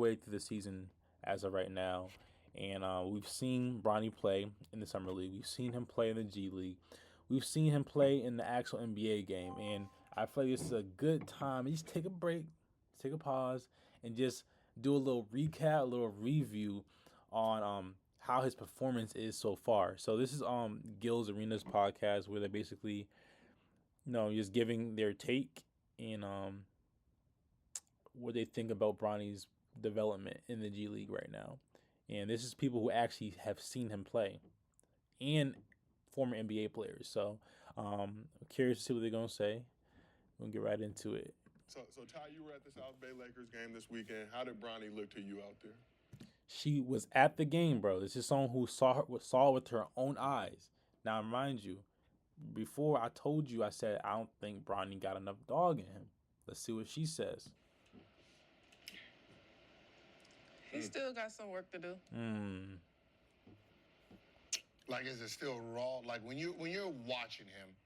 way through the season as of right now, and we've seen Bronny play in the summer league. We've seen him play in the G League. We've seen him play in the actual NBA game, and I feel like this is a good time. Just take a break, take a pause, and just do a little recap, a little review on how his performance is so far. So this is Gil's Arenas podcast where they're basically just giving their take and what they think about Bronny's development in the G League right now. And this is people who actually have seen him play and former NBA players. So I'm curious to see what they're gonna say. We'll get right into it. So Ty, you were at the South Bay Lakers game this weekend. How did Bronny look to you out there? She was at the game, bro. This is someone who saw with her own eyes. Now, mind you, before I told you, I said I don't think Bronny got enough dog in him. Let's see what she says. He still got some work to do. Like, is it still raw? Like, when you're watching him,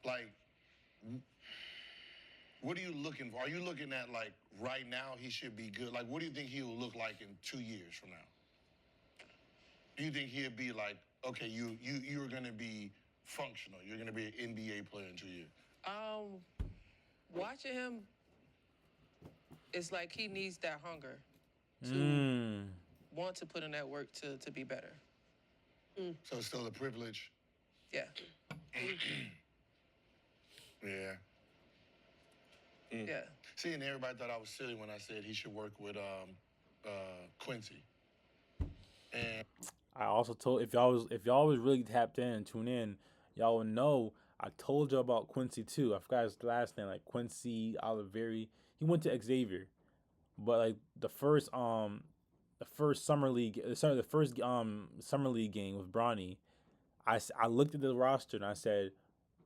like, what are you looking for? Are you looking at, like, right now he should be good? Like, what do you think he will look like in 2 years from now? Do you think he'll be like, okay, you're going to be functional. You're going to be an NBA player in 2 years? Watching him, it's like he needs that hunger to want to put in that work to be better. So it's still a privilege? Yeah. Yeah. Yeah. See, and everybody thought I was silly when I said he should work with Quincy. And I also told if y'all was really tapped in and tuned in, y'all would know I told you about Quincy too. I forgot his last name, like Quincy Oliveri. He went to Xavier, but like the first summer league game with Bronny, I looked at the roster and I said,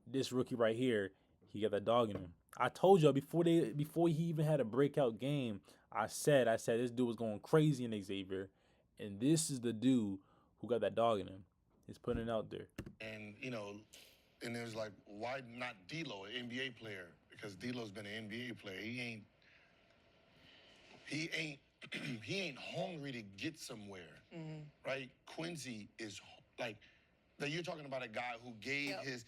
this rookie right here, he got that dog in him. I told y'all before he even had a breakout game, I said this dude was going crazy in Xavier, and this is the dude who got that dog in him. He's putting it out there. And and there's like, why not D'Lo, an NBA player? Because D'Lo's been an NBA player. He ain't hungry to get somewhere, right? Quincy is like, that you're talking about a guy who gave his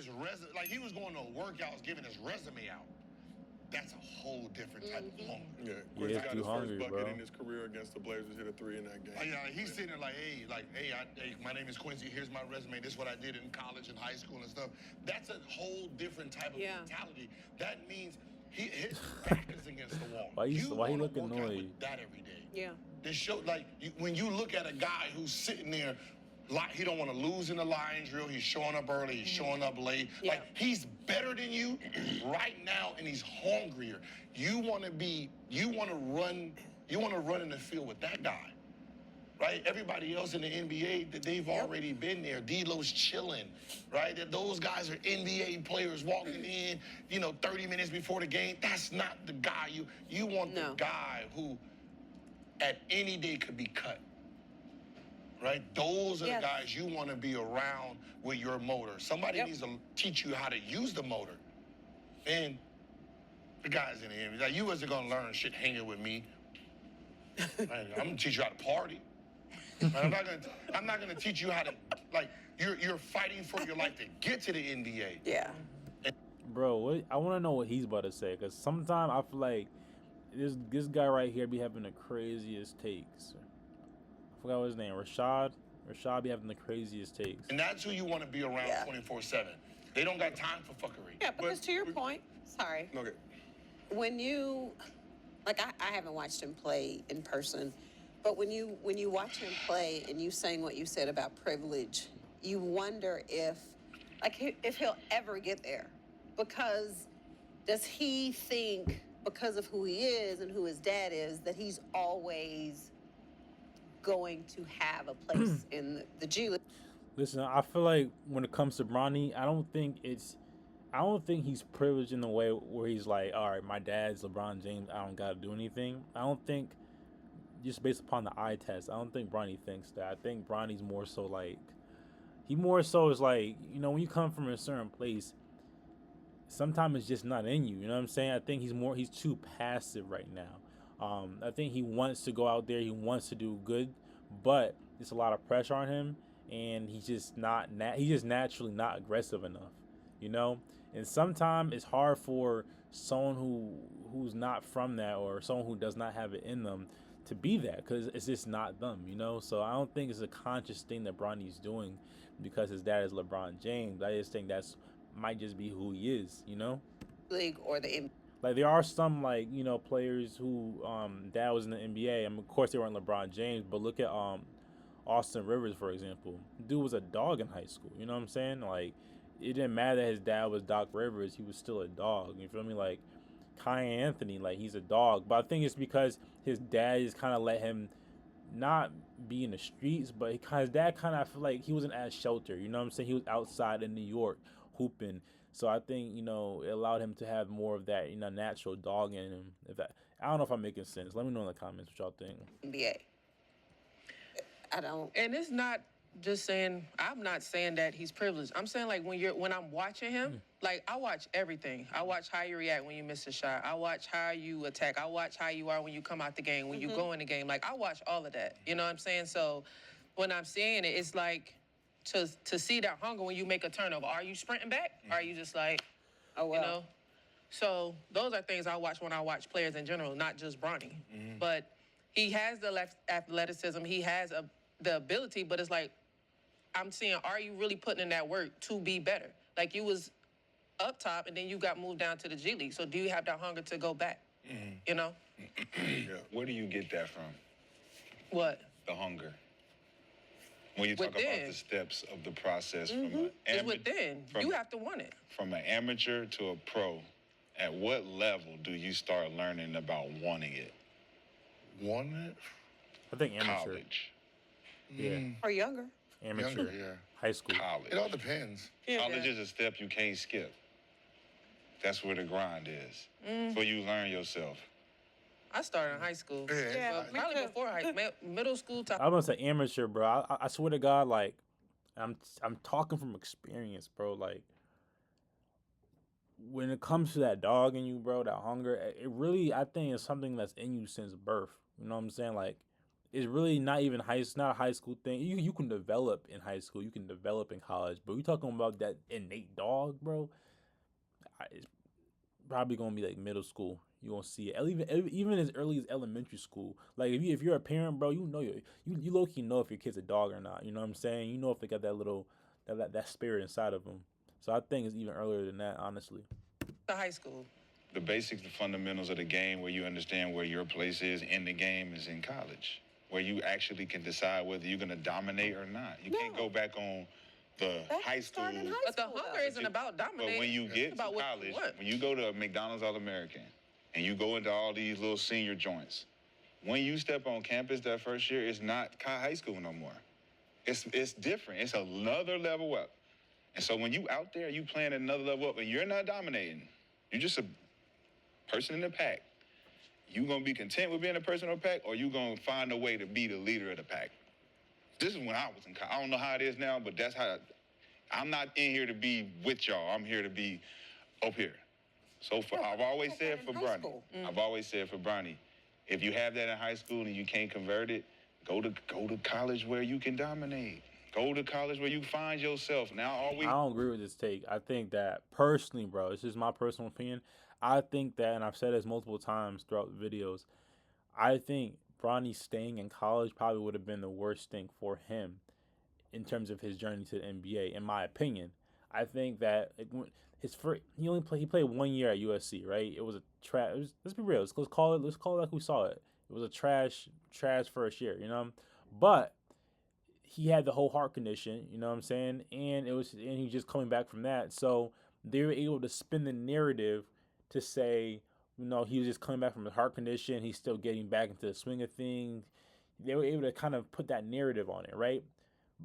resume, like he was going to workouts, giving his resume out. That's a whole different type of hunger. Yeah, Quincy got his hungry, first bucket bro. in his career against the Blazers, hit a 3 in that game. Yeah, he's sitting there like, hey, my name is Quincy. Here's my resume. This is what I did in college and high school and stuff. That's a whole different type of mentality. That means his back is against the wall. Why he looking work out annoyed? with that every day. Yeah. This show, like, when you look at a guy who's sitting there, like, he don't want to lose in the line drill. He's showing up early. He's showing up late. Yeah. Like, he's better than you right now, and he's hungrier. You want to run in the field with that guy, right? Everybody else in the NBA, they've already been there. D'Lo's chilling, right? Those guys are NBA players walking in, 30 minutes before the game. That's not the guy you want. The guy who at any day could be cut. Right? Those are the guys you want to be around with your motor. Somebody needs to teach you how to use the motor. And the guys in the NBA, like, you wasn't going to learn shit hanging with me. Right? I'm going to teach you how to party. Right? I'm not going to teach you how to, like, you're fighting for your life to get to the NBA. Yeah. Bro, I want to know what he's about to say, because sometimes I feel like this guy right here be having the craziest takes. I forgot what his name, Rashad be having the craziest takes. And that's who you want to be around 24/7. They don't got time for fuckery. Yeah, because to your point, sorry. Okay. When you, like, I haven't watched him play in person, but when you watch him play and you saying what you said about privilege, you wonder if he'll ever get there. Because does he think, because of who he is and who his dad is, that he's always going to have a place in the G League? Listen, I feel like when it comes to Bronny, I don't think he's privileged in the way where he's like, all right, my dad's LeBron James, I don't gotta do anything. I don't think, just based upon the eye test, I don't think Bronny thinks that. I think Bronny's more so like, he more so is like, when you come from a certain place, sometimes it's just not in you. You know what I'm saying? I think he's too passive right now. I think he wants to go out there. He wants to do good, but it's a lot of pressure on him, and he's just not. He's just naturally not aggressive enough, you know. And sometimes it's hard for someone who's not from that, or someone who does not have it in them, to be that, because it's just not them, you know. So I don't think it's a conscious thing that Bronny's doing because his dad is LeBron James. I just think that's might just be who he is, you know. League or the Like there are some like players who dad was in the NBA. I mean, of course they weren't LeBron James, but look at Austin Rivers for example. Dude was a dog in high school. You know what I'm saying? Like it didn't matter that his dad was Doc Rivers. He was still a dog. You feel me? Like Kai Anthony, like he's a dog. But I think it's because his dad just kind of let him not be in the streets, but his dad kind of, I feel like he wasn't as sheltered. You know what I'm saying? He was outside in New York hooping. So I think, it allowed him to have more of that, natural dog in him. I don't know if I'm making sense. Let me know in the comments what y'all think. NBA. I don't. And it's not just saying, I'm not saying that he's privileged. I'm saying like when I'm watching him, like I watch everything. I watch how you react when you miss a shot. I watch how you attack. I watch how you are when you come out the game, when you go in the game. Like I watch all of that. You know what I'm saying? So when I'm seeing it, it's like to see that hunger when you make a turnover. Are you sprinting back? Or are you just like, Oh well. you know? So those are things I watch when I watch players in general, not just Bronny. But he has the athleticism. He has the ability, but it's like, I'm seeing, are you really putting in that work to be better? Like you was up top and then you got moved down to the G League. So do you have that hunger to go back? You know? Yeah. Where do you get that from? What? The hunger. When you talk about the steps of the process It's within. You have to want it. From an amateur to a pro, at what level do you start learning about wanting it? Want it? I think amateur. College. Yeah. Or younger. Amateur. Younger, yeah. High school. College. It all depends. College is a step you can't skip. That's where the grind is. So you learn yourself. I started in high school. Yeah, Well, me probably too. before middle school to I was gonna say amateur, bro. I swear to God, like I'm talking from experience, bro. Like when it comes to that dog in you, bro, that hunger, it really, I think it's something that's in you since birth. You know what I'm saying? Like it's really not even it's not a high school thing. You can develop in high school, you can develop in college, but we talking about that innate dog, bro. It's probably gonna be like middle school. You gonna see it even as early as elementary school. Like if you're a parent, bro, you low key know if your kid's a dog or not. You know what I'm saying? You know if they got that little that spirit inside of them. So I think it's even earlier than that, honestly. high school. The basics, the fundamentals of the game, where you understand where your place is in the game, is in college, where you actually can decide whether you're gonna dominate or not. You can't go back on the high school. But the hunger isn't about dominating. But when you It's get to about what you college, want. when you go to a McDonald's All-American and you go into all these little senior joints, when you step on campus that first year, it's not high school no more. It's different. It's another level up. And so when you out there, you playing another level up, and you're not dominating. You're just a person in the pack. You gonna be content with being a person in the pack, or you gonna find a way to be the leader of the pack? This is when I was in college. I don't know how it is now, but that's how. I'm not in here to be with y'all. I'm here to be up here. So I've always said for Bronny, I've always said for Bronny, if you have that in high school and you can't convert it, go to college where you can dominate. Go to college where you find yourself. Now I don't agree with this take. I think that personally, bro, this is my personal opinion. I think that, and I've said this multiple times throughout the videos, I think Bronny staying in college probably would have been the worst thing for him in terms of his journey to the NBA, in my opinion. I think that he played 1 year at USC, right? It was a trash. Let's be real. Let's call it like we saw it. It was a trash first year, you know. But he had the whole heart condition, you know what I'm saying, and he just coming back from that. So they were able to spin the narrative to say, he was just coming back from a heart condition. He's still getting back into the swing of things. They were able to kind of put that narrative on it, right?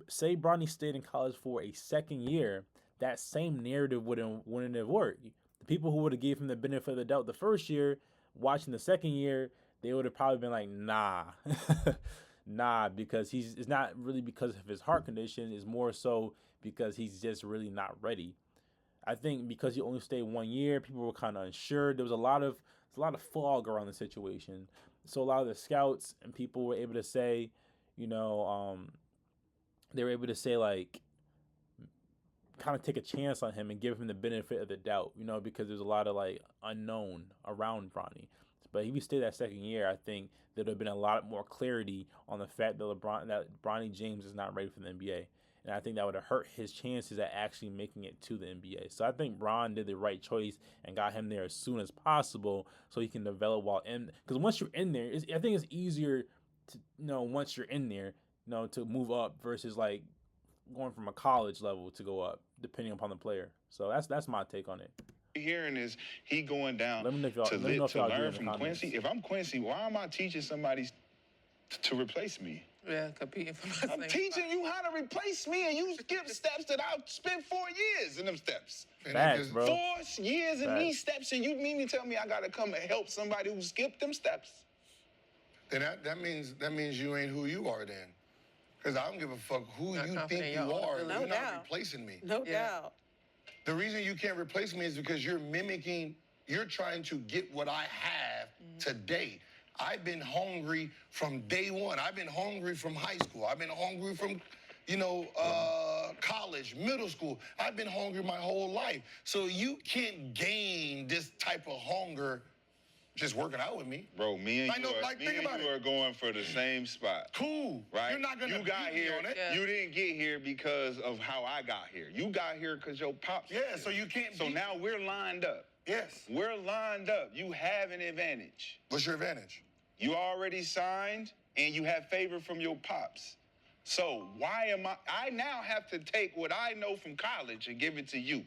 Say Bronny stayed in college for a second year, that same narrative wouldn't have worked. The people who would have gave him the benefit of the doubt the first year, watching the second year, they would have probably been like, nah, because it's not really because of his heart condition. It's more so because he's just really not ready. I think because he only stayed 1 year, people were kind of unsure. There was a lot of fog around the situation. so a lot of the scouts and people were able to say, you know, they were able to say like kind of take a chance on him and give him the benefit of the doubt, you know, because there's a lot of like unknown around Bronny. But if he stayed that second year, I think there'd have been a lot more clarity on the fact that Bronny James is not ready for the NBA. And I think that would have hurt his chances at actually making it to the NBA. So I think Bron did the right choice and got him there as soon as possible so he can develop while in. Because once you're in there, I think it's easier to, you know, once you're in there, you know, to move up versus like going from a college level to go up, depending upon the player. So that's my take on it. Hearing is he going down Let me know if y'all- to, let me know if y'all agree learn in the from comments. Quincy. If I'm Quincy, why am I teaching somebody to replace me? Yeah, competing for my I'm same teaching you how to replace me, and you skip steps that I spent 4 years in them steps. And Facts, if bro. 4 years in Facts. these steps, and you mean to tell me I gotta come and help somebody who skipped them steps? Then that means you ain't who you are then. Because I don't give a fuck who Not you confident think in you your are. own No You're doubt. not replacing me. No Yeah. doubt. The reason you can't replace me is because you're mimicking, you're trying to get what I have today. I've been hungry from day one. I've been hungry from high school. I've been hungry from, college, middle school. I've been hungry my whole life. So you can't gain this type of hunger just working out with me. Bro, me and I know, like, think about you it. are going for the same spot. Cool. Right? You're not gonna You got beat me here. on it. Yeah. You didn't get here because of how I got here. You got here because your pops. Yeah, so you can't So beat now we're lined up. Yes. We're lined up. You have an advantage. What's your advantage? You already signed and you have favor from your pops. So why am I now have to take what I know from college and give it to you.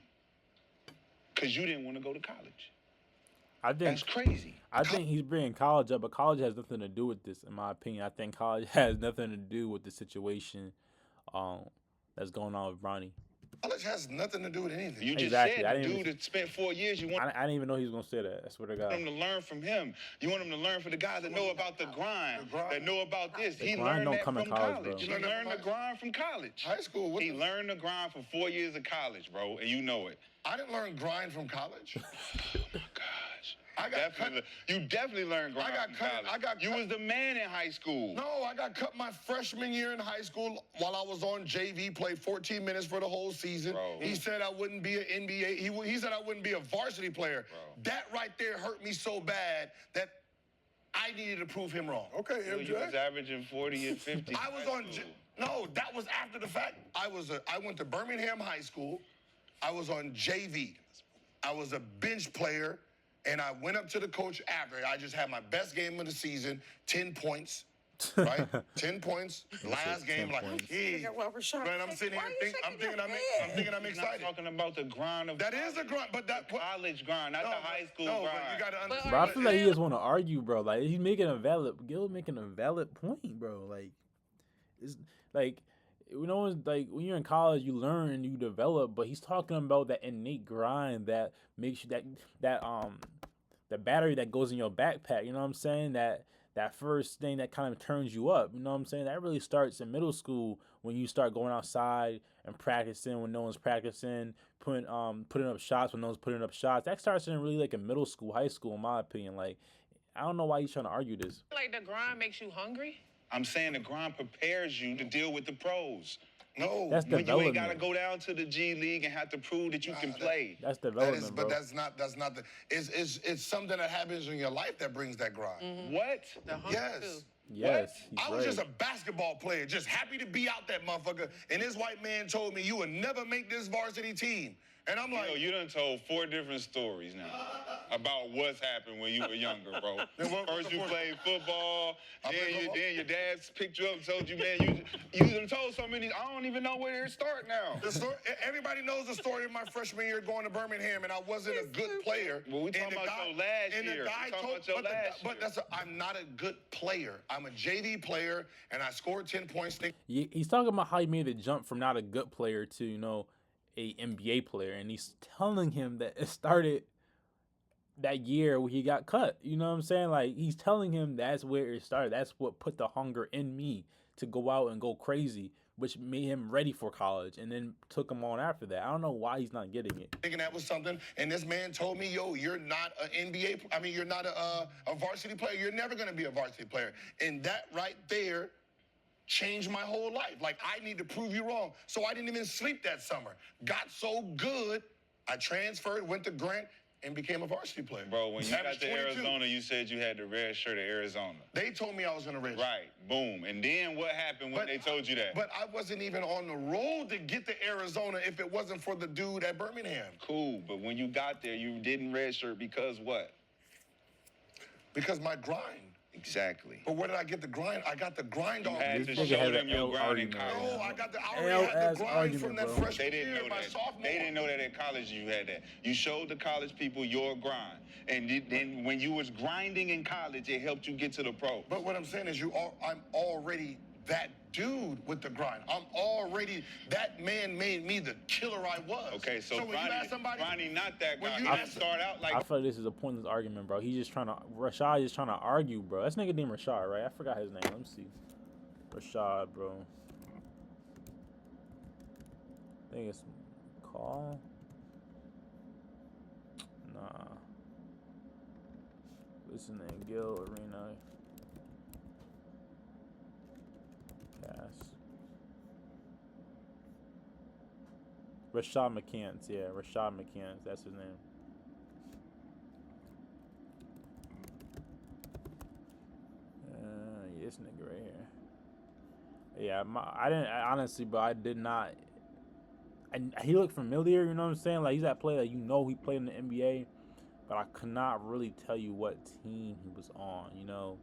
Because you didn't want to go to college. I think That's crazy. I think he's bringing college up, but college has nothing to do with this, in my opinion. I think college has nothing to do with the situation that's going on with Bronny. College has nothing to do with anything. You just Exactly. I said the didn't dude even- that spent 4 years, you want I didn't even know he was gonna say that. I swear to God. them to learn from him. You want them to learn from the guys that know about the grind, The grind. that know about this. The He grind learned don't that come in from college, college. bro. He You learned that learned from the grind from college. High school, what He the- learned the grind for 4 years of college, bro, and you know it. I didn't learn grind from college. Gosh. I got Definitely, you definitely learned grind got from cut- college. I got you cut- was the man in high school. No, I got cut my freshman year in high school while I was on JV, played 14 minutes for the whole season. Bro. He said I wouldn't be an NBA. He said I wouldn't be a varsity player. Bro. That right there hurt me so bad that I needed to prove him wrong. Okay, You was averaging 40 and 50. I was in high on. school. No, that was after the fact. I went to Birmingham High School. I was on JV. I was a bench player, and I went up to the coach after. I just had my best game of the season, 10 points. Right, 10 points. Last 10 game, like, points. hey. Well, Rashard, Man, I'm sitting why here are you I'm shaking thinking your I'm head? You're not excited. talking about the grind of That is a grind, but that college grind, not the high school no, grind. but you gotta But understand. Bro, I But feel like he hell- just want to argue, bro. Like he's making a valid, Gil making a valid point, bro. Like, it's like like when you're in college, you learn and you develop. But he's talking about that innate grind that makes you the battery that goes in your backpack. You know what I'm saying? That first thing that kind of turns you up. You know what I'm saying? That really starts in middle school when you start going outside and practicing when no one's practicing, putting up shots when no one's putting up shots. That starts in really like in middle school, high school, in my opinion. Like, I don't know why he's trying to argue this. Like the grind makes you hungry. I'm saying the grind prepares you to deal with the pros. No, That's When you ain't development. gotta go down to the G League and have to prove that you can play. That's that development, is, bro. but that's not the. It's something that happens in your life that brings that grind. What? The hunger Yes. too. Yes, he's I was right. just a basketball player, just happy to be out that motherfucker. And this white man told me you would never make this varsity team. And I'm like, You done told 4 different stories now about what's happened when you were younger, bro. Then what- First you what- played football, I played football? then your dad picked you up and told you, man, you done told so many, I don't even know where to start now. the story, everybody knows the story of my freshman year going to Birmingham, and I wasn't a good player. Well, we And talking the about guy- your last and the year. guy We talking told- about your but the- last but year. I'm not a good player. I'm a JV player, and I scored 10 points. He's talking about how he made the jump from not a good player to a NBA player, and he's telling him that it started that year where he got cut. You know what I'm saying? Like he's telling him that's where it started. That's what put the hunger in me to go out and go crazy, which made him ready for college and then took him on after that. I don't know why he's not getting it. Thinking that was something, and this man told me, yo, you're not an NBA, I mean, you're not a varsity player. You're never going to be a varsity player. And that right there changed my whole life. Like, I need to prove you wrong. So I didn't even sleep that summer. Got so good, I transferred, went to Grant, and became a varsity player. Bro, when you got Averaged to 22. Arizona, you said you had the red shirt of Arizona. They told me I was going to redshirt. Right, boom. And then what happened when they told you that? But I wasn't even on the road to get to Arizona if it wasn't for the dude at Birmingham. Cool, but when you got there, you didn't redshirt because what? Because my grind. Exactly. But where did I get the grind? I got the grind You off. had This to nigga show had them an your L grind in argument right college. No, I already had LS the grind argument, from that bro. freshman They didn't year, know my that. sophomore. They didn't know that at college you had that. You showed the college people your grind. And then when you was grinding in college, it helped you get to the pros. But what I'm saying is I'm already that dude with the grind. That man made me the killer I was. Okay, so when you ask somebody, Ronnie not that when guy. you He ask- didn't start out like I feel like this is a pointless argument, bro. He's just Rashad is trying to argue, bro. That's nigga named Rashad, right? I forgot his name. Let me see. Rashad, bro. I think it's Call. Nah. Listen to Gil Arena. Cass. Rashad McCants, yeah, Rashad McCants, that's his name. Yeah, this nigga right here. Yeah, honestly, bro, I did not. He looked familiar, you know what I'm saying? Like he's that player that you know he played in the NBA, but I could not really tell you what team he was on, you know,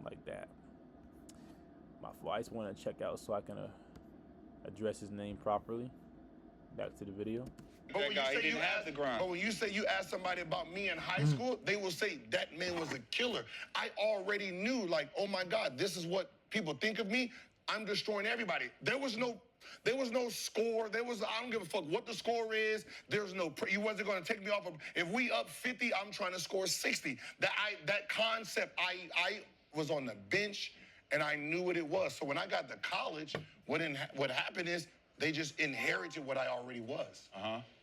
like that. My fault. I just want to check out so I can address his name properly. Back to the video. But that when guy. you He say didn't you have ask, the grind. but when you say you ask somebody about me in high school, they will say that man was a killer. I already knew, like, oh my God, this is what people think of me. I'm destroying everybody. There was no score. I don't give a fuck what the score is. There's no, you wasn't going to take me off of, if we up 50, I'm trying to score 60. That concept, I was on the bench and I knew what it was. So when I got to college, what happened is they just inherited what I already was.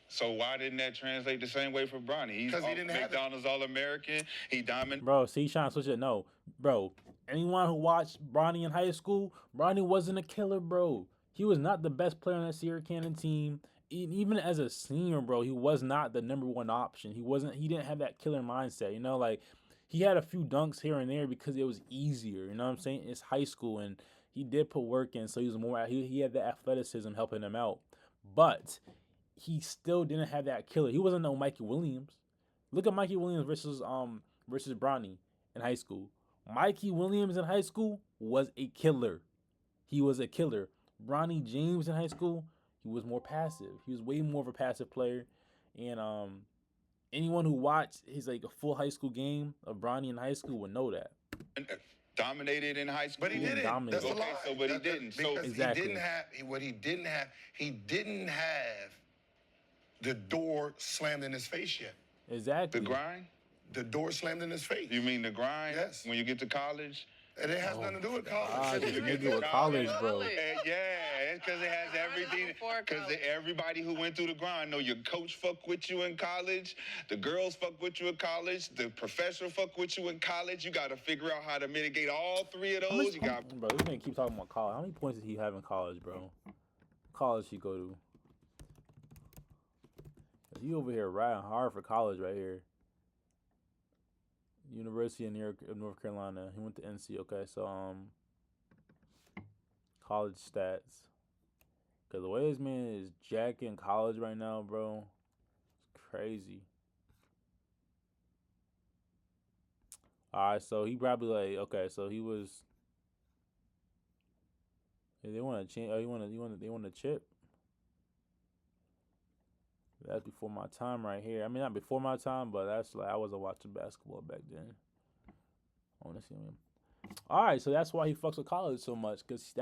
So why didn't that translate the same way for Bronny? He's 'Cause he didn't have it. McDonald's All-American. He dominated. Bro, see, he's trying to switch it. No, bro. Anyone who watched Bronny in high school, Bronny wasn't a killer, bro. He was not the best player on that Sierra Canyon team. Even as a senior, bro, he was not the number one option. He didn't have that killer mindset, you know? Like, he had a few dunks here and there because it was easier, you know what I'm saying? It's high school, and he did put work in, so he had the athleticism helping him out. But he still didn't have that killer. He wasn't no Mikey Williams. Look at Mikey Williams versus Bronny in high school. Mikey Williams in high school was a killer. He was a killer. Bronny James in high school, he was more passive. He was way more of a passive player. And anyone who watched his like a full high school game of Bronny in high school would know that. Dominated in high school. But he didn't. dominated. That's a lie. Okay, so but he didn't. So Because Exactly. he didn't have what he didn't have. He didn't have the door slammed in his face yet. Exactly. the grind? The door slammed in his face. You mean the grind? Yes. When you get to college? And it has nothing to do with Ah, college. this You get nigga to with college, bro. College. Yeah, it's because it has everything. Before Because college. everybody who went through the grind know your coach fuck with you in college, the girls fuck with you in college, the professor fuck with you in college. You got to figure out how to mitigate all three of those. You got Bro, this nigga keep talking about college. How many points did he have in college, bro? College he go to? He over here riding hard for college right here. University of North Carolina. He went to NC. Okay, so college stats. Cause the way this man is jacking college right now, bro, it's crazy. All right, so he probably like okay, so he was. Yeah, they want to change. Oh, they want to chip. That's before my time right here. I mean, not before my time, but that's like I wasn't watching basketball back then. I want to see him. All right, so that's why he fucks with college so much, cause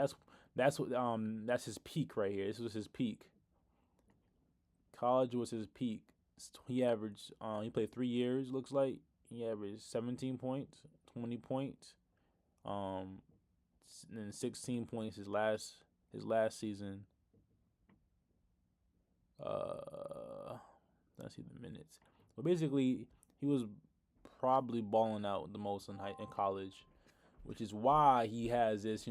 that's his peak right here. This was his peak. College was his peak. He averaged. He played 3 years. Looks like he averaged 17 points, 20 points, and then 16 points his last season. Let's see the minutes. But basically, he was probably balling out the most in college, which is why he has this,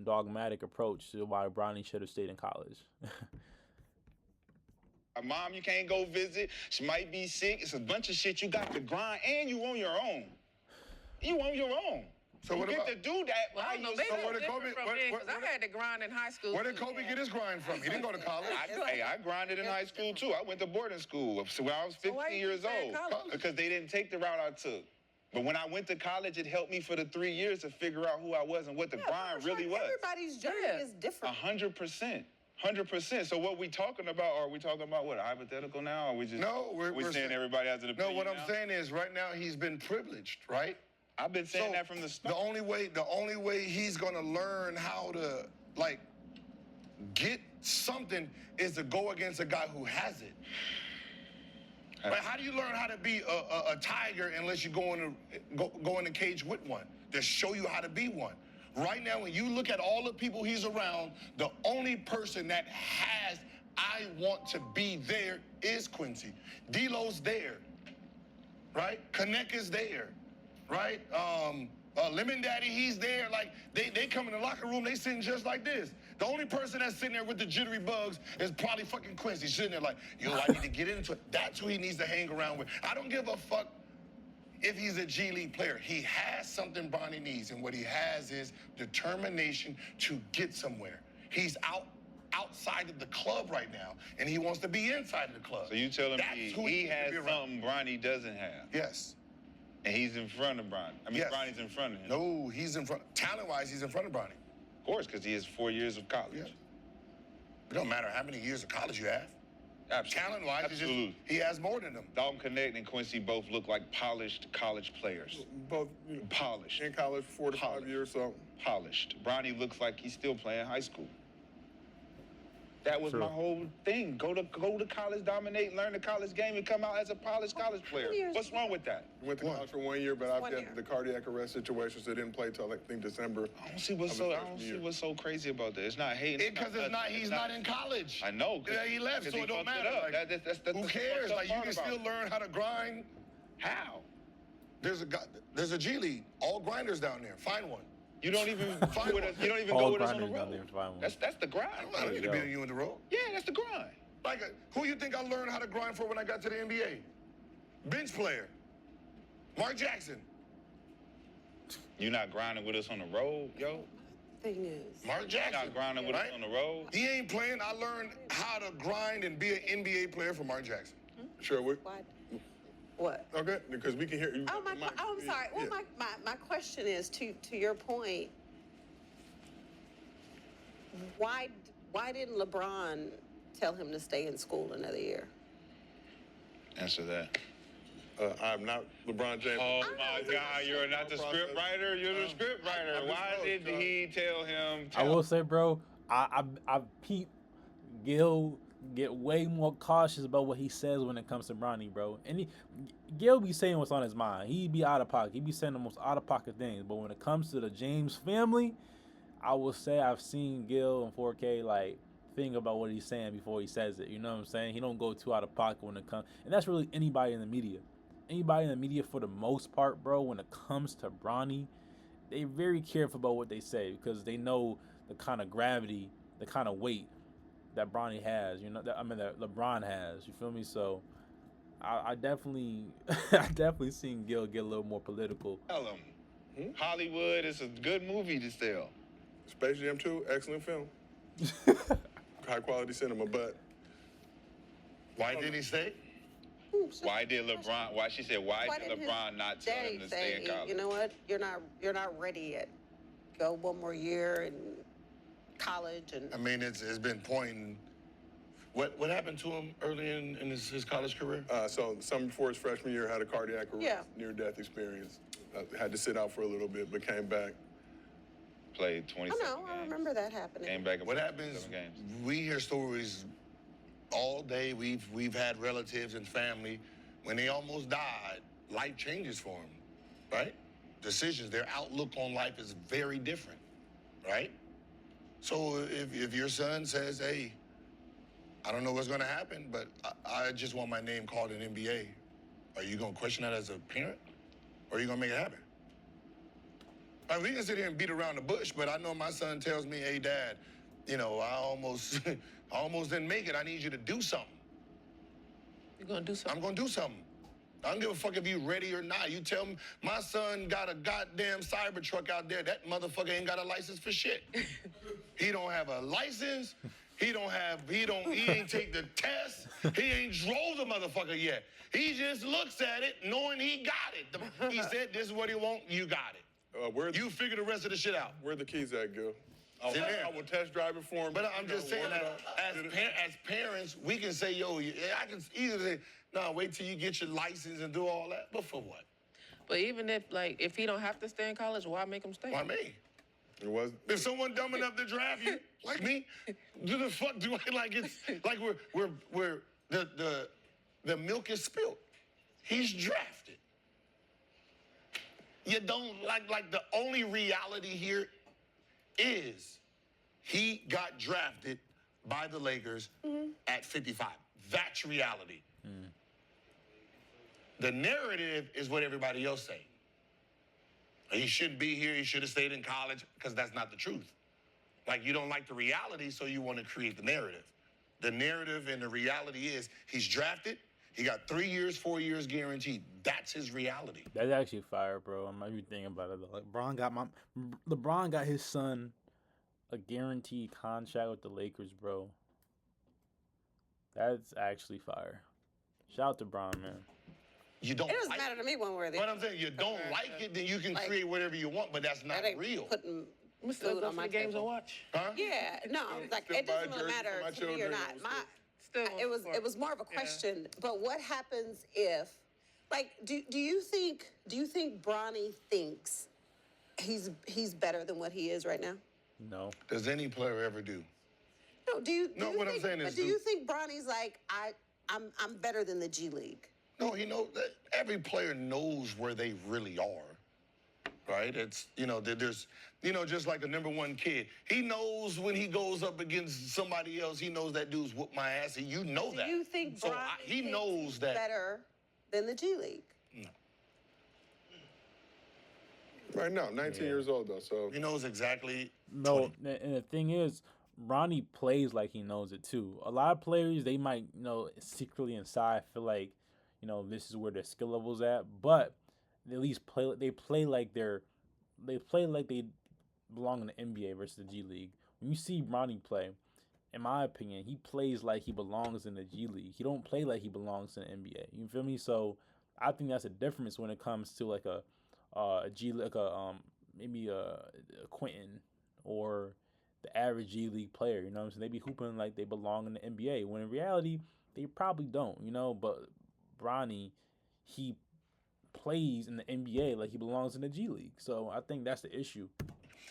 dogmatic approach to why Bronny should have stayed in college. Mom, you can't go visit. She might be sick. It's a bunch of shit you got to grind, and you on your own. You on your own. So you what get about- to do that. Well, I don't know, maybe where it's did Kobe- different from where- then, where- 'cause I had to grind in high school. Where did too. Kobe get his grind from? He didn't go to college. I grinded in high school too. I went to boarding school. So when I was So why 15 you years saying old, college? because they didn't take the route I took. But when I went to college, it helped me for the 3 years to figure out who I was and what the grind really was. Everybody's journey Yeah. is different. 100%. 100%. So what we talking about? Are we talking about what, a hypothetical now? Or are we just No, we're saying saying- everybody has an No, opinion what I'm now? saying is right now he's been privileged, right? I've been saying that from the start. The only way he's gonna learn how to get something is to go against a guy who has it. But how do you learn how to be a tiger unless you go in the cage with one? To show you how to be one. Right now, when you look at all the people he's around, the only person that has I want to be there is Quincy. D'Lo's there, right? Connect is there, right? Lemon Daddy, he's there. Like they come in the locker room, they sitting just like this. The only person that's sitting there with the jittery bugs is probably fucking Quincy, sitting there like, yo, I need to get into it. That's who he needs to hang around with. I don't give a fuck if he's a G League player. He has something Bronny needs, and what he has is determination to get somewhere. He's outside of the club right now, and he wants to be inside of the club. So you telling That's me who he needs to has be around. something Bronny doesn't have, Yes. and he's in front of Bronny. I mean, Yes. Bronny's in front of him. No, he's in front. Talent-wise, he's in front of Bronny. Of course, because he has 4 years of college. Yeah. It don't matter how many years of college you have. Absolutely. Talent-wise, it's just, Absolutely. he has more than them. Dalton Connect and Quincy both look like polished college players. Both Polished. in college, 4 to 5 Polished. years, so. Polished. Bronny looks like he's still playing high school. That was True. my whole thing. Go to college, dominate, learn the college game, and come out as a polished college player. years What's wrong with that? Went to college for 1 year, but I've 1 got year. the cardiac arrest situation, so didn't play till I think December. I don't see what's of so. his I freshman don't year. see what's so crazy about that. It's not hating. Because he's not in college. I know. 'Cause- Yeah, he left, 'cause so he it don't fucked matter. up. Like, That's who the cares? fucked up Like, you part can about still it. learn how to grind. How? There's a G League. All grinders down there. Find one. You don't even Fine. go with us. You don't even All go with us on the grinders down road. there, fine one. That's the grind. I don't need to yo. be you in the road. Yeah, that's the grind. Like, who you think I learned how to grind for when I got to the NBA? Bench player. Mark Jackson. You're not grinding with us on the road, yo. Thing is, Mark You're Jackson. not grinding with us on the road. He ain't playing. I learned how to grind and be an NBA player from Mark Jackson. Sure, what? okay, because we can hear you. Oh, I'm sorry. Well, Yeah. my question is to your point. Why didn't LeBron tell him to stay in school another year? Answer that. I'm not LeBron James. Oh my God, you're not the script writer. You're the script writer. I'm Why just did he tell him? I will say, bro, I peep Gil get way more cautious about what he says when it comes to Bronny, bro. And Gil be saying what's on his mind. He be out of pocket. He be saying the most out of pocket things. But when it comes to the James family, I will say I've seen Gil in 4K like think about what he's saying before he says it. You know what I'm saying? He don't go too out of pocket when it comes, and that's really anybody in the media. Anybody in the media for the most part, bro. When it comes to Bronny, they very careful about what they say because they know the kind of gravity, the kind of weight that Bronny has. You know, that LeBron has. You feel me? So I definitely, I definitely seen Gil get a little more political. Tell him. Hollywood is a good movie to sell. Space Jam 2, excellent film. High quality cinema, but Why didn't he stay? Why did LeBron? Why she said? Why did didn't his LeBron not tell daddy him to say, stay in college? you know what, you're not ready yet. Go one more year in college and I mean, it's been pointing. What happened to him early in his college career? so summer before his freshman year, had a cardiac arrest, Yeah. near-death experience. Had to sit out for a little bit, but came back. Played I 27 know, I games. remember that happening. Came back and What played happens? 27 games. We hear stories all day we've had relatives and family when they almost died, life changes for them, right? Decisions, their outlook on life is very different, right? So if your son says, hey, I don't know what's going to happen, but I just want my name called in NBA, are you going to question that as a parent? Or are you going to make it happen? I mean, we can sit here and beat around the bush, but I know my son tells me, hey, Dad, you know, I almost didn't make it. I need you to do something. You're gonna do something. I'm going to do something. I don't give a fuck if you ready or not. You tell me my son got a goddamn Cybertruck out there. That motherfucker ain't got a license for shit. He don't have a license. He ain't take the test. He ain't drove the motherfucker yet. He just looks at it knowing he got it. He said, this is what he want, you got it. You figure the rest of the shit out. Where the keys at, Gil? in there. I will test drive it for him. But I'm just saying that as parents, we can say, yo, I can easily say, no, wait till you get your license and do all that. But for what? But even if he don't have to stay in college, why make him stay? Why me? It was. If someone dumb enough to draft you, like me, do the fuck do I like it's like we're the milk is spilled. He's drafted. You don't like the only reality here is he got drafted by the Lakers at 55. That's reality. The narrative is what everybody else say. He shouldn't be here. He should have stayed in college, because that's not the truth. Like, you don't like the reality, so you want to create the narrative. The narrative and the reality is he's drafted. He got 3 years, 4 years guaranteed. That's his reality. That's actually fire, bro. I might be thinking about it though. Like LeBron got his son a guaranteed contract with the Lakers, bro. That's actually fire. Shout out to Bron, man. You don't It doesn't like matter to me one way or the What other. I'm saying, you don't like it, then you can Like, create whatever you want, but that's not That ain't real. putting Let's go food for on my the games and table. watch. Huh? Yeah, no, like still it doesn't buy really jerseys matter for my to me or children. not. Still It was more of a question. But what happens if, like, do you think Bronny thinks he's better than what he is right now? No. Does any player ever do? No, do you? No, what I'm saying is, but do you think Bronny's like I'm better than the G League? No, he knows that every player knows where they really are, right? It's, there's, just like a number one kid. He knows when he goes up against somebody else, he knows that dude's whoop my ass, and you know that. Do you think So Bronny he thinks knows he's that. better than the G League? Right now, 19 years old, though, so. He knows exactly. No, and the thing is, Bronny plays like he knows it too. A lot of players, they might, secretly inside feel like, this is where their skill level's at, but they at least they play like they belong in the NBA versus the G League. When you see Bronny play, in my opinion, he plays like he belongs in the G League. He don't play like he belongs in the NBA. You feel me? So I think that's a difference when it comes to like a G, like maybe a Quentin or the average G League player. You know what I'm saying? They be hooping like they belong in the NBA, when in reality they probably don't. But Bronny, he plays in the NBA like he belongs in the G League. So I think that's the issue.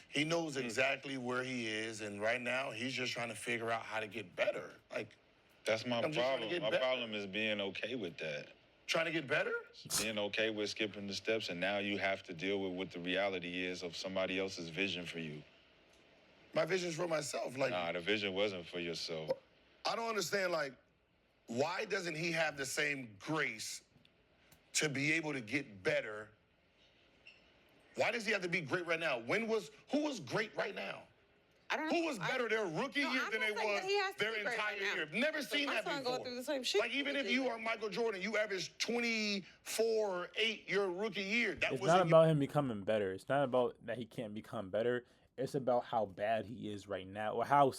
He knows exactly where he is, and right now he's just trying to figure out how to get better. Like, That's my I'm just trying to problem. get My better. problem is being okay with that. trying to get better? Being okay with skipping the steps, and now you have to deal with what the reality is of somebody else's vision for you. My vision's for myself. Like, Nah, the vision wasn't for yourself. I don't understand, like, why doesn't he have the same grace to be able to get better? Why does he have to be great right now? Who was great right now? I don't know. Who was better their rookie year I'm than not they saying was that he has to their be great entire right now. year? Never seen my that son before. going through the same shit. Like, even if you are Michael Jordan, you averaged 24 8 your rookie year. That It's wasn't not about him becoming better. It's not about that he can't become better. It's about how bad he is right now, or how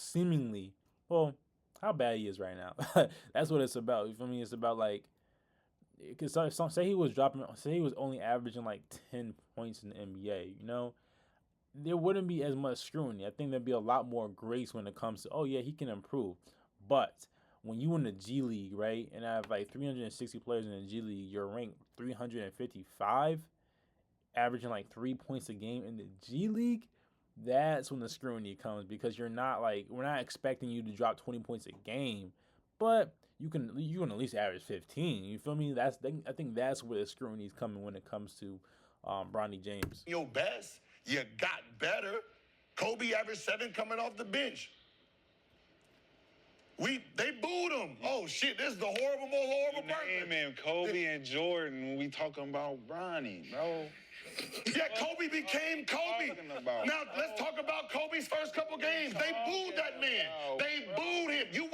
bad he is right now. That's what it's about. You feel me? It's about like, because say he was only averaging like 10 points in the NBA. There wouldn't be as much scrutiny. I think there'd be a lot more grace when it comes to, oh yeah, he can improve. But when you in the G League, right, and I have like 360 players in the G League, you're ranked 355, averaging like 3 points a game in the G League. That's when the scrutiny comes, because we're not expecting you to drop 20 points a game, but you can at least average 15. You feel me? I think that's where the scrutiny is coming when it comes to Bronny James. Your best, you got better. Kobe averaged 7 coming off the bench. They booed him. Oh shit, this is the most horrible person. Name Kobe and Jordan when we talking about Bronny, bro. Yeah, Kobe became Kobe. Now let's talk about Kobe's first couple games. They booed that man. They booed him. You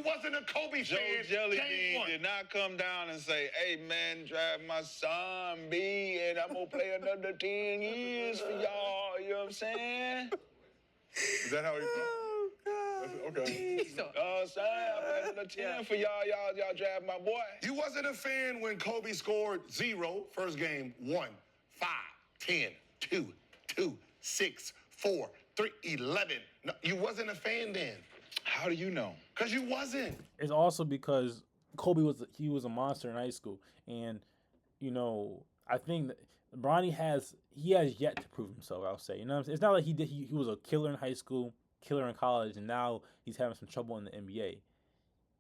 wasn't a Kobe Joe fan. Jellybean did not come down and say, "Hey man, draft my son B, and I'm gonna play another 10 years for y'all." You know what I'm saying? Is that how he felt? Okay. Son, I play another 10 for y'all. Y'all draft my boy. You wasn't a fan when Kobe scored 0 first game, 1, 5, 10, 2, 2, 6, 4, 3, 11. No, you wasn't a fan then. How do you know? Because you wasn't. It's also because Kobe was a monster in high school, and you know I think that Bronny has yet to prove himself. I'll say, you know what I'm saying? It's not like he was a killer in high school, killer in college, and now he's having some trouble in the NBA.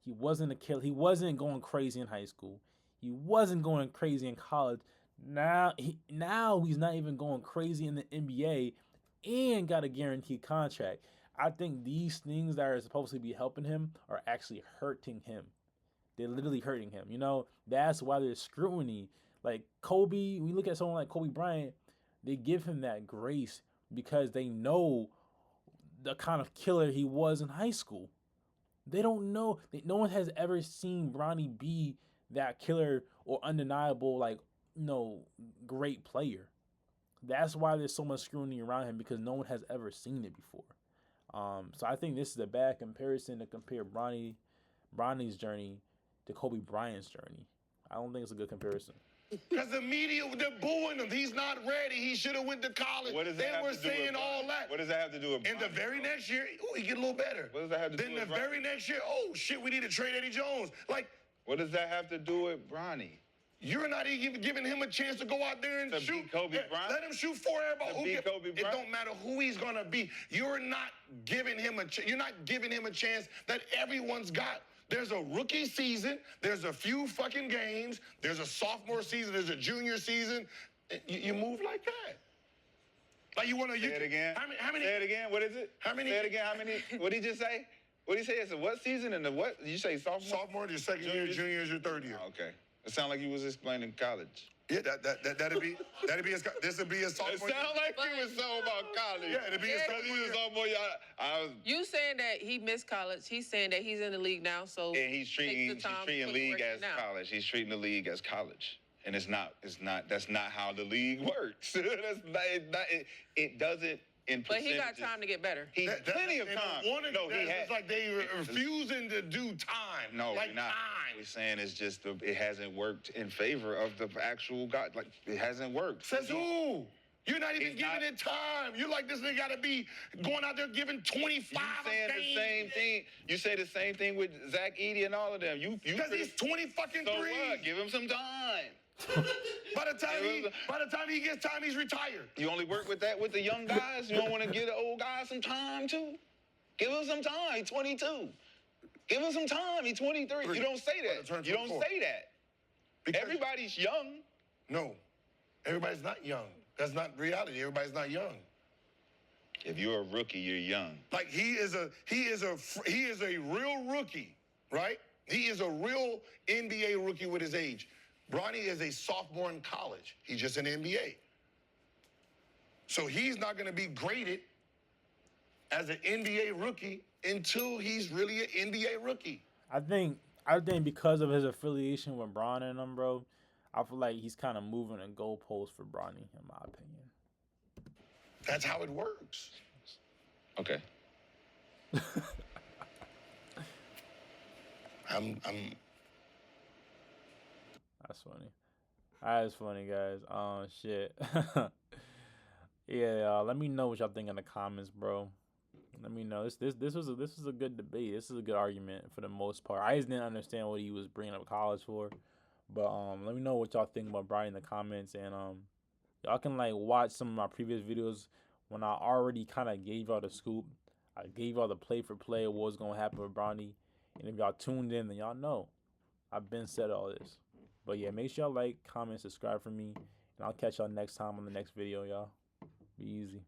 He wasn't a killer. He wasn't going crazy in high school. He wasn't going crazy in college. Now he's not even going crazy in the NBA, and got a guaranteed contract. I think these things that are supposed to be helping him are actually hurting him. They're literally hurting him. You know, that's why there's scrutiny. Like Kobe, we look at someone like Kobe Bryant, they give him that grace because they know the kind of killer he was in high school. They don't know. No one has ever seen Bronny be that killer or undeniable, like, great player. That's why there's so much scrutiny around him, because no one has ever seen it before. So I think this is a bad comparison to compare Bronny's journey to Kobe Bryant's journey. I don't think it's a good comparison. Because the media, they're booing him. He's not ready. He should have went to college. What does that They have were to do with saying all Bronny? that. What does that have to do with And the Bronny, very bro? next year, he get a little better. What does that have to do Then with the Bronny? very next year, oh shit, we need to trade Eddie Jones. Like, What does that have to do with Bronny? you're not even giving him a chance to go out there and To shoot. beat Kobe Bryant? Let him shoot 4 air balls. To beat Kobe It Bryant? don't matter who he's gonna be. You're not giving him a chance that everyone's got. There's a rookie season. There's a few fucking games. There's a sophomore season. There's a junior season. You move like that. Like you want to. Say it again. How many? Say it again. What is it? How many- Say it again. How many? What did you just say? What did he say? It's a what season and the what? Did you say sophomore? Sophomore, your second year, junior is your third year. Oh, okay. It sounded like you was explaining college. Yeah, that'd be this would be a It sophomore. sounded like you was talking about college. Yeah, it'd be a Because sophomore he was year. sophomore year. I was. You saying that he missed college? He's saying that he's in the league now, so And he's treating take the time, league put the work in as now. college. He's treating the league as college. And that's not how the league works. It doesn't in But he got percentages. time to get better. He had plenty of They time. don't want to No, do he that. had. It's like they refusing to do time. No, like we're not. time. We're saying it's just it hasn't worked in favor of the actual guy. Like it hasn't worked. Says who? You're not even It's giving not- it time. You're like, this nigga got to be going out there giving 25 You saying a the game. same thing. You say the same thing with Zach Edey and all of them. You Because he's 20 fucking so threes. what? Give him some time. By the time he gets time, he's retired. You only work with the young guys. You don't want to give the old guys some time too. Give him some time. He's 22. Give him some time. He's 23. You don't say By the turn that. You don't 24. say that. Because- Everybody's young. No, everybody's not young. That's not reality. Everybody's not young. If you're a rookie, you're young. Like he is a real rookie, right? He is a real NBA rookie with his age. Bronny is a sophomore in college. He's just an NBA. So he's not going to be graded as an NBA rookie until he's really an NBA rookie. I think because of his affiliation with Bron and them, bro, I feel like he's kind of moving a goalpost for Bronny, in my opinion. That's how it works. Okay. I'm That's funny. That is funny, guys. Shit. Yeah, let me know what y'all think in the comments, bro. Let me know. This was a good debate. This is a good argument for the most part. I just didn't understand what he was bringing up college for, but let me know what y'all think about Bronny in the comments, and y'all can like watch some of my previous videos when I already kind of gave y'all the scoop. I gave y'all the play for play of what was gonna happen with Bronny, And if y'all tuned in, then y'all know I've been said all this. But yeah, make sure y'all like, comment, subscribe for me. And I'll catch y'all next time on the next video, y'all. Be easy.